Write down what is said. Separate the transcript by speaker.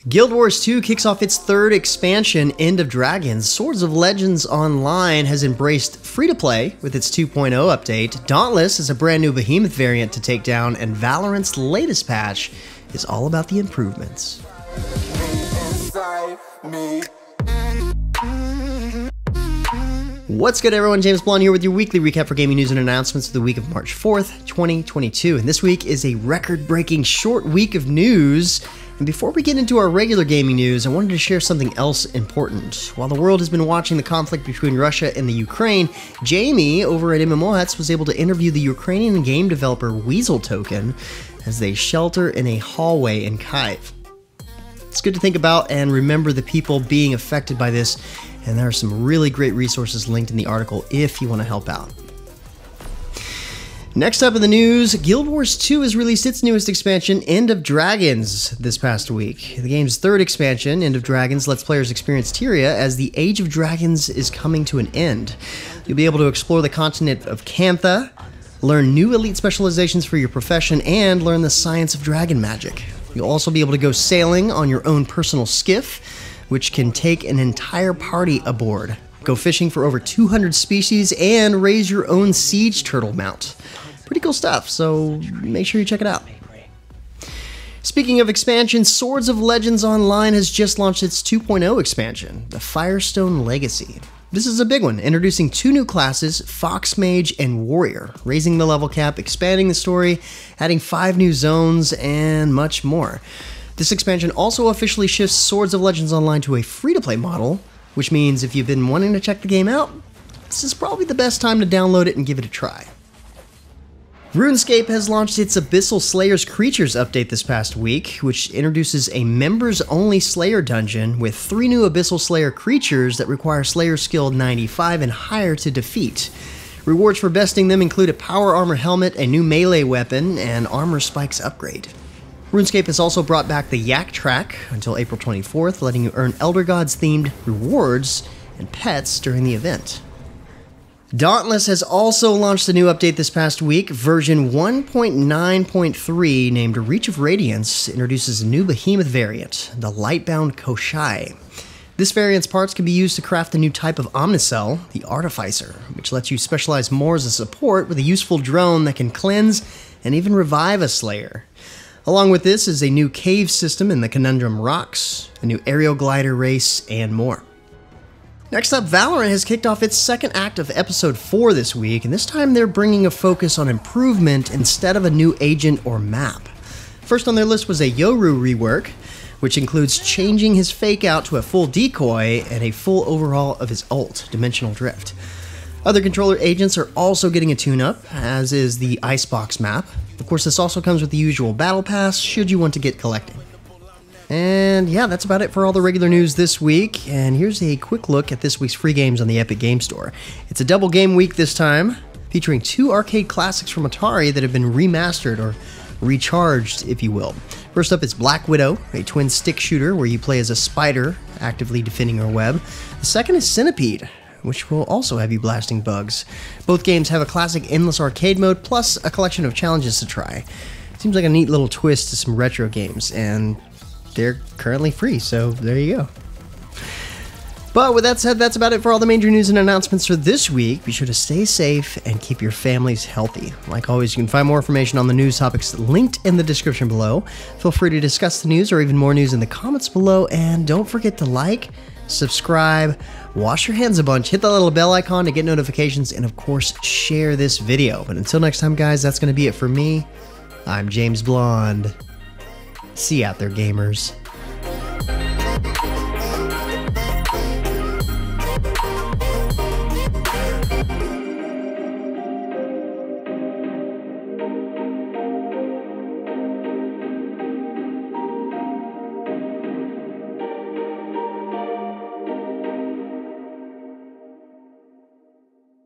Speaker 1: Guild Wars 2 kicks off its third expansion, End of Dragons. Swords of Legends Online has embraced free-to-play with its 2.0 update. Dauntless is a brand new behemoth variant to take down, and Valorant's latest patch is all about the improvements. What's good, everyone? James Blonde here with your weekly recap for gaming news and announcements of the week of March 4th, 2022. And this week is a record-breaking short week of news. And before we get into our regular gaming news, I wanted to share something else important. While the world has been watching the conflict between Russia and the Ukraine, Jamie over at MMONews was able to interview the Ukrainian game developer Weasel Token as they shelter in a hallway in Kyiv. It's good to think about and remember the people being affected by this, and there are some really great resources linked in the article if you want to help out. Next up in the news, Guild Wars 2 has released its newest expansion, End of Dragons, this past week. The game's third expansion, End of Dragons, lets players experience Tyria as the Age of Dragons is coming to an end. You'll be able to explore the continent of Cantha, learn new elite specializations for your profession, and learn the science of dragon magic. You'll also be able to go sailing on your own personal skiff, which can take an entire party aboard. Go fishing for over 200 species, and raise your own siege turtle mount. Pretty cool stuff, so make sure you check it out. Speaking of expansion, Swords of Legends Online has just launched its 2.0 expansion, the Firestone Legacy. This is a big one, introducing two new classes, Fox Mage and Warrior, raising the level cap, expanding the story, adding 5 new zones, and much more. This expansion also officially shifts Swords of Legends Online to a free-to-play model, which means if you've been wanting to check the game out, this is probably the best time to download it and give it a try. RuneScape has launched its Abyssal Slayer's Creatures update this past week, which introduces a members-only Slayer dungeon with 3 new Abyssal Slayer creatures that require Slayer skill 95 and higher to defeat. Rewards for besting them include a power armor helmet, a new melee weapon, and armor spikes upgrade. RuneScape has also brought back the Yak track until April 24th, letting you earn Elder Gods-themed rewards and pets during the event. Dauntless has also launched a new update this past week. Version 1.9.3, named Reach of Radiance, introduces a new behemoth variant, the Lightbound Koshai. This variant's parts can be used to craft a new type of Omnicell, the Artificer, which lets you specialize more as a support with a useful drone that can cleanse and even revive a Slayer. Along with this is a new cave system in the Conundrum Rocks, a new aerial glider race, and more. Next up, Valorant has kicked off its second act of Episode 4 this week, and this time they're bringing a focus on improvement instead of a new agent or map. First on their list was a Yoru rework, which includes changing his fake out to a full decoy and a full overhaul of his ult, Dimensional Drift. Other controller agents are also getting a tune-up, as is the Icebox map. Of course, this also comes with the usual Battle Pass, should you want to get collecting. And yeah, that's about it for all the regular news this week, and here's a quick look at this week's free games on the Epic Game Store. It's a double game week this time, featuring 2 arcade classics from Atari that have been remastered, or recharged, if you will. First up is Black Widow, a twin stick shooter where you play as a spider, actively defending her web. The second is Centipede, which will also have you blasting bugs. Both games have a classic endless arcade mode, plus a collection of challenges to try. Seems like a neat little twist to some retro games, and they're currently free, so there you go. But with that said, that's about it for all the major news and announcements for this week. Be sure to stay safe and keep your families healthy. Like always, you can find more information on the news topics linked in the description below. Feel free to discuss the news or even more news in the comments below, and don't forget to like, subscribe, wash your hands a bunch, hit that little bell icon to get notifications, and of course, share this video. But until next time, guys, that's going to be it for me. I'm James Blonde. See you out there, gamers.